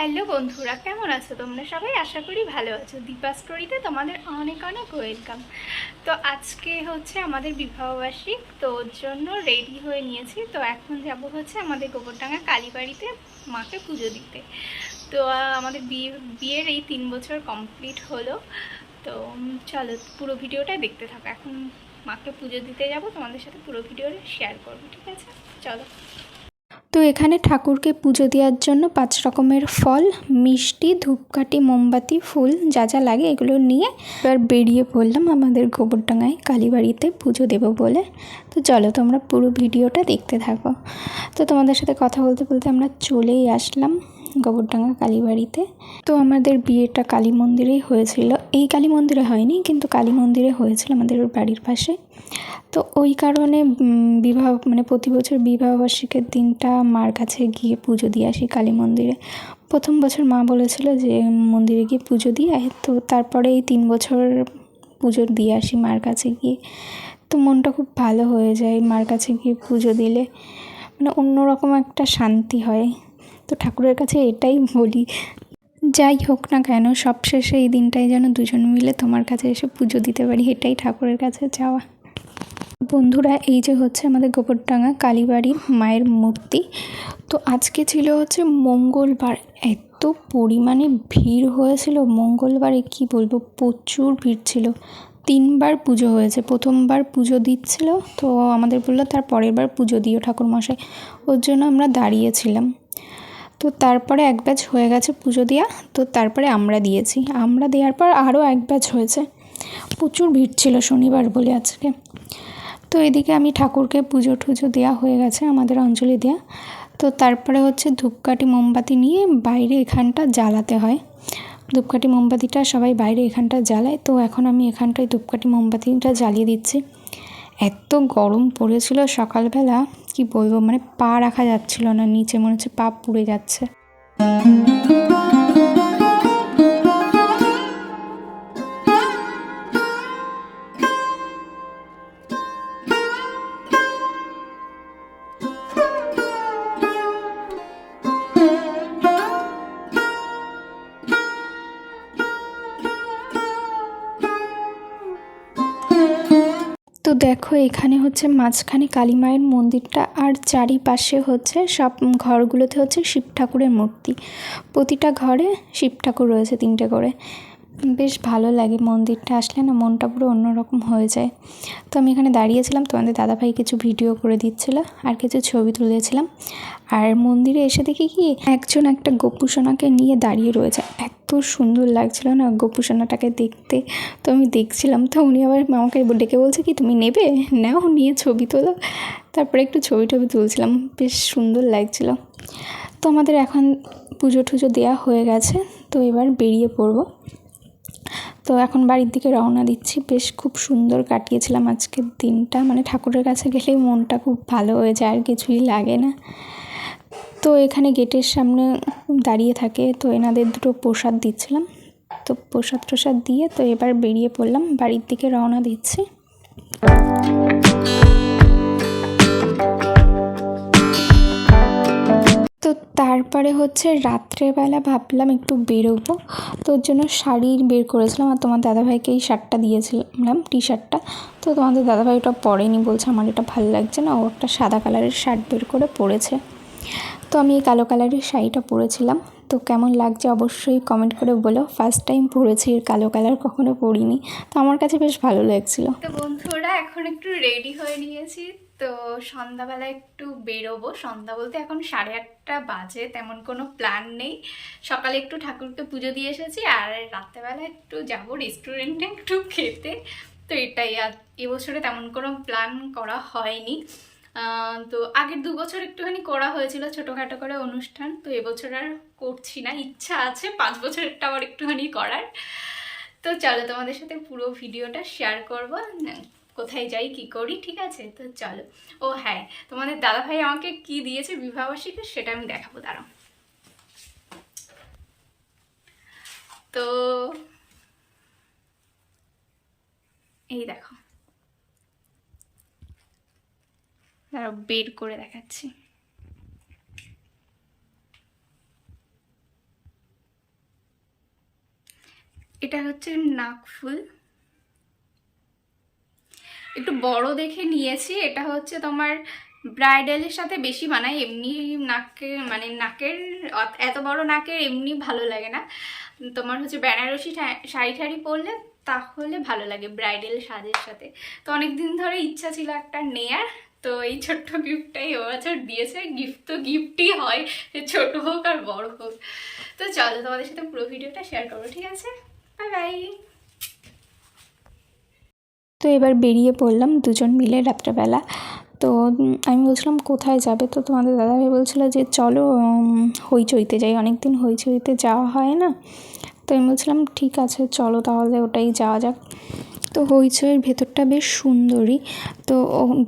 Hello বন্ধুরা, কেমন আছো তোমরা সবাই? আশা করি ভালো আছো। দীপা স্টোরিতে তোমাদের অনেক অনেক ওয়েলকাম। তো আজকে হচ্ছে আমাদের বিবাহবার্ষিক, তো ওর জন্য রেডি হয়ে নিয়েছি। তো এখন যাব হচ্ছে আমাদের গোবরডাঙ্গা কালীবাড়িতে মাকে পুজো দিতে। তো আমাদের বিয়ের এই 3 বছর কমপ্লিট হলো। তো চলো পুরো ভিডিওটা দেখতে থাকো। এখন মাকে পুজো দিতে যাব, তোমাদের সাথে পুরো ভিডিওটা শেয়ার করবো, ঠিক আছে? চলো। তো এখানে ঠাকুরকে পুজো দেওয়ার জন্য 5 রকমের ফল, মিষ্টি, ধূপকাঠি, মোমবাতি, ফুল যা যা লাগে এগুলো নিয়ে এবার বেরিয়ে পড়লাম আমাদের গোবরডাঙ্গায় কালীবাড়িতে পুজো দেবো বলে। তো চলো তোমরা পুরো ভিডিওটা দেখতে থাকো। তো তোমাদের সাথে কথা বলতে বলতে আমরা চলেই আসলাম গোবরডাঙ্গা কালীবাড়িতে। তো আমাদের বিয়েটা কালী মন্দিরেই হয়েছিল, এই কালী মন্দিরে হয়নি কিন্তু কালী মন্দিরে হয়েছিল আমাদের বাড়ির পাশে। তো ওই কারণে প্রতি বছর বিবাহবার্ষিকের দিনটা মার কাছে গিয়ে পুজো দিয়ে আসি কালী মন্দিরে। প্রথম বছর মা বলেছিল যে মন্দিরে গিয়ে পুজো দিয়ে আয়, তো তারপরে এই 3 বছর পুজো দিয়ে আসি মার কাছে গিয়ে। তো মনটা খুব ভালো হয়ে যায় মার কাছে গিয়ে পুজো দিলে, অন্যরকম একটা শান্তি হয়। তো ঠাকুরের কাছে এটাই বলি, যাই হোক না কেন সবশেষে এই দিনটাই যেন দুজন মিলে তোমার কাছে এসে পুজো দিতে পারি, এটাই ঠাকুরের কাছে চাওয়া। বন্ধুরা, এই যে হচ্ছে আমাদের গোবরডাঙ্গা কালীবাড়ির মায়ের মূর্তি। তো আজকে ছিল হচ্ছে মঙ্গলবার, এত পরিমাণে ভিড় হয়েছিল মঙ্গলবারে কি বলবো, প্রচুর ভিড় ছিল। 3বার পুজো হয়েছে, প্রথমবার পুজো দিচ্ছিল তো আমাদের বললো তার পরের বার পুজো দিও ঠাকুরমশাই, ওর জন্য আমরা দাঁড়িয়েছিলাম। তো তারপরে এক ব্যাচ হয়ে গেছে পুজো দেওয়া, তো তারপরে আমরা দিয়েছি, আমরা দেওয়ার পর আরও এক ব্যাচ হয়েছে। প্রচুর ভিড় ছিল শনিবার বলে আজকে। তো এদিকে আমি ঠাকুরকে পুজো টুজো দেওয়া হয়ে গেছে, আমাদের অঞ্জলি দেওয়া। তো তারপরে হচ্ছে ধূপকাঠি মোমবাতি নিয়ে বাইরে এখানটা জ্বালাতে হয়। ধূপকাঠি মোমবাতিটা সবাই বাইরে এখানটা জ্বালায়, তো এখন আমি এখানটায় ধূপকাঠি মোমবাতিটা জ্বালিয়ে দিচ্ছি। এত গরম পড়েছিল সকালবেলা, কি বলবো, পা রাখা যাচ্ছিল না নিচে, মনে হচ্ছে পা পুড়ে যাচ্ছে। তো দেখো এখানে হচ্ছে মাঝখানে কালী মায়ের মন্দিরটা, আর চারিপাশে হচ্ছে সব ঘরগুলোতে হচ্ছে শিব ঠাকুরের মূর্তি। প্রতিটা ঘরে শিব ঠাকুর রয়েছে 3টে করে। বেশ ভালো লাগে, মন্দিরটা আসলে না মনটা পুরো অন্যরকম হয়ে যায়। তো আমি এখানে দাঁড়িয়েছিলাম, তোমাদের দাদাভাই কিছু ভিডিও করে দিচ্ছিল আর কিছু ছবি তুলেছিলাম। আর মন্দিরে এসে দেখি কি একজন একটা গোপুসোনাকে নিয়ে দাঁড়িয়ে রয়েছে, এত সুন্দর লাগছিল না গোপুসোনাটাকে দেখতে। তো আমি দেখছিলাম, তো উনি আবার আমাকে ডেকে বলছে কি তুমি নেবে, নাও নিয়ে ছবি তোলো। তারপরে একটু ছবি টবি তুলছিলাম, বেশ সুন্দর লাগছিল। তো আমাদের এখন পুজো টুজো দেওয়া হয়ে গেছে, তো এবার বেরিয়ে পড়বো। তো এখন বাড়ির দিকে রওনা দিচ্ছি। বেশ খুব সুন্দর কাটিয়েছিলাম আজকের দিনটা, ঠাকুরের কাছে গেলেই মনটা খুব ভালো হয়ে যায়, আর কিছুই লাগে না। তো এখানে গেটের সামনে দাঁড়িয়ে থাকে, তো এনাদের দুটো প্রসাদ দিচ্ছিলাম। তো প্রসাদ টসাদ দিয়ে তো এবার বেরিয়ে পড়লাম, বাড়ির দিকে রওনা দিচ্ছি। তো তারপরে হচ্ছে রাত্রেবেলা ভাবলাম একটু বেরোবো, তো ওর জন্য শাড়ি বের করেছিলাম, আর তোমার দাদাভাইকে এই শার্টটা দিয়েছিলাম, টি শার্টটা। তো তোমাদের দাদাভাই ওটা পরেনি, বলছে আমার এটা ভালো লাগছে না, ও একটা সাদা কালারের শার্ট বের করে পরেছে। তো আমি এই কালো কালারের শাড়িটা পরেছিলাম। তো কেমন লাগছে অবশ্যই কমেন্ট করে বলো, ফার্স্ট টাইম পরেছি, কালো কালার কখনো পরিনি, তো আমার কাছে বেশ ভালো লাগছিল। তো বন্ধুরা, এখন একটু রেডি হয়ে নিয়েছি। তো সন্ধ্যাবেলা একটু বেরোবো, সন্ধ্যা বলতে এখন 8:30 বাজে, তেমন কোনো প্ল্যান নেই। সকালে একটু ঠাকুরকে পুজো দিয়ে এসেছি, আর রাত্রেবেলা একটু যাব রেস্টুরেন্টে একটু খেতে। তো এটাই, আর এবছরে তেমন কোনো প্ল্যান করা হয়নি। তো আগের 2 বছর একটুখানি করা হয়েছিল ছোটোখাটো করে অনুষ্ঠান, তো এবছর আর করছি না। ইচ্ছা আছে 5 বছরেরটা আবার একটুখানি করার। তো চলো তোমাদের সাথে পুরো ভিডিওটা শেয়ার করবো, কোথায় যাই কি করি, ঠিক আছে? তো চলো। ও হ্যাঁ, তোমাদের দাদাভাই আমাকে কি দিয়েছে বিবাহবার্ষিকী সেটা আমি দেখাবো, দাঁড়াও। তো এই দেখো, দাঁড়াও বের করে দেখাচ্ছি। এটা হচ্ছে নাকফুল, একটু বড় দেখে নিয়েছি। এটা হচ্ছে তোমার ব্রাইডালের সাথে বেশি মানায়, এমনি নাকে মানে নাকের এত বড় নাকের এমনি ভালো লাগে না। তোমার হচ্ছে বেনারসি শাড়ি ঠাড়ি পরলে তাহলে ভালো লাগে ব্রাইডাল সাজের সাথে। তো অনেক দিন ধরে ইচ্ছা ছিল একটা নেয়ার, তো এই ছোট্ট গিফটটাই এবছর দিয়েছে। গিফট তো গিফটই হয়, ছোট হোক আর বড় হোক। তো চলো তোমাদের সাথে পুরো ভিডিওটা শেয়ার করবো, ঠিক আছে? Bye bye. তো এবার বেরিয়ে পড়লাম দুজন মিলে রাত্রেবেলা। তো আমি বলছিলাম কোথায় যাবে, তো তোমাদের দাদাভাই বলছিল যে চলো হইচইতে যাই, অনেক দিন হইচইতে যাওয়া হয় না। তো আমি বলছিলাম ঠিক আছে চলো তাহলে ওটাই যাওয়া যাক। তো হইচইয়ের ভেতরটা বেশ সুন্দরই। তো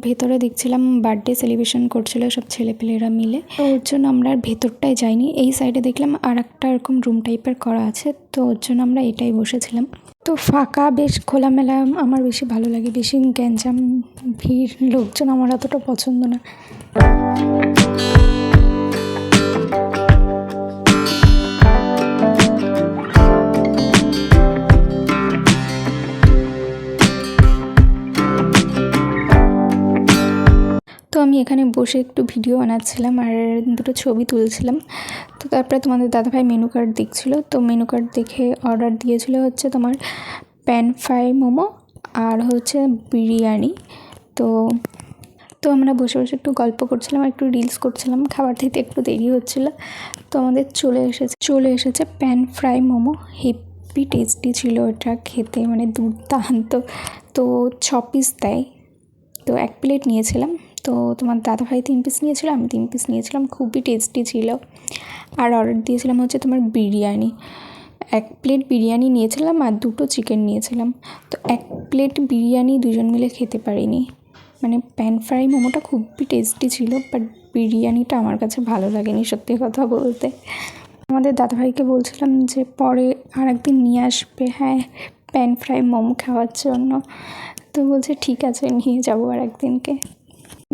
ভেতরে দেখছিলাম বার্থডে সেলিব্রেশন করছিলো সব ছেলেপেলেরা মিলে, তো ওর জন্য আমরা আর ভেতরটায় যাইনি। এই সাইডে দেখলাম আর একটা এরকম রুম টাইপের করা আছে, তো ওর জন্য আমরা এটাই বসেছিলাম। তো ফাঁকা বেশ খোলামেলা আমার বেশি ভালো লাগে, বেশি গ্যাঞ্জাম ভিড় লোকজন আমার অতটা পছন্দ না। তো আমি এখানে বসে একটু ভিডিও বানাচ্ছিলাম আর দুটো ছবি তুলছিলাম। তো তারপরে তোমাদের দাদাভাই মেনু কার্ড দেখছিলো, তো মেনু কার্ড দেখে অর্ডার দিয়েছিল হচ্ছে তোমার প্যান ফ্রাই মোমো আর হচ্ছে বিরিয়ানি। তো তো আমরা বসে বসে একটু গল্প করছিলাম, একটু রিলস করছিলাম, খাবার দিতে একটু দেরি হচ্ছিলো। তো আমাদের চলে এসেছে pan fry momo. Heavy tasty ছিল ওটা খেতে, মানে দুর্দান্ত। তো 6 পিস দেয়, তো 1 প্লেট নিয়েছিলাম। তো তোমার দাদাভাই 3 পিস নিয়েছিল, আমি 3 পিস নিয়েছিলাম, খুবই টেস্টি ছিল। আর অর্ডার দিয়েছিলাম হচ্ছে তোমার বিরিয়ানি, 1 প্লেট বিরিয়ানি নিয়েছিলাম আর 2টো চিকেন নিয়েছিলাম। তো 1 প্লেট বিরিয়ানি দুজন মিলে খেতে পারিনি, মানে প্যান ফ্রাই মোমোটা খুবই টেস্টি ছিল, বাট বিরিয়ানিটা আমার কাছে ভালো লাগেনি সত্যি কথা বলতে। আমাদের দাদাভাইকে বলছিলাম যে পরে আর একদিন নিয়ে আসবে, হ্যাঁ প্যান ফ্রাই মোমো খাওয়ার জন্য। তো বলছে ঠিক আছে নিয়ে যাবো আর একদিনকে।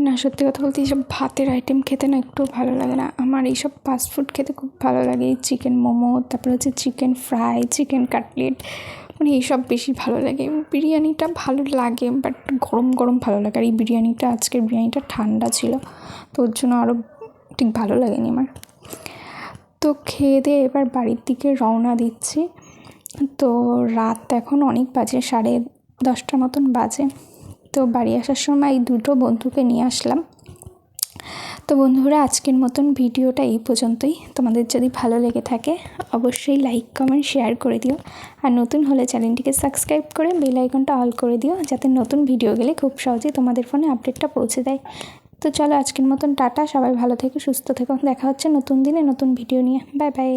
না সত্যি কথা বলতে এইসব ভাতের আইটেম খেতে না একটু ভালো লাগে না, আমার এইসব ফাস্টফুড খেতে খুব ভালো লাগে। এই চিকেন মোমো, তারপরে হচ্ছে চিকেন ফ্রাই, চিকেন কাটলেট, মানে এইসব বেশি ভালো লাগে। বিরিয়ানিটা ভালো লাগে বাট গরম গরম ভালো লাগে, আর এই বিরিয়ানিটা আজকের বিরিয়ানিটা ঠান্ডা ছিল, তো ওর জন্য আরও ঠিক ভালো লাগেনি আমার। তো খেয়ে দিয়ে এবার বাড়ির দিকে রওনা দিচ্ছি। তো রাত এখন অনেক বাজে, 10:30 মতন বাজে। তো বাড়ি আসার সময় এই দুটো বন্ধুকে নিয়ে আসলাম। তো বন্ধুরা আজকের মতন ভিডিওটা এই পর্যন্তই। তোমাদের যদি ভালো লেগে থাকে অবশ্যই লাইক কমেন্ট শেয়ার করে দিও, আর নতুন হলে চ্যানেলটিকে সাবস্ক্রাইব করে বেল আইকনটা অল করে দিও, যাতে নতুন ভিডিও গেলে খুব সহজেই তোমাদের ফোনে আপডেটটা পৌঁছে দেয়। তো চলো আজকের মতন টাটা, সবাই ভালো থেকো সুস্থ থেকো, দেখা হচ্ছে নতুন দিনে নতুন ভিডিও নিয়ে। Bye bye.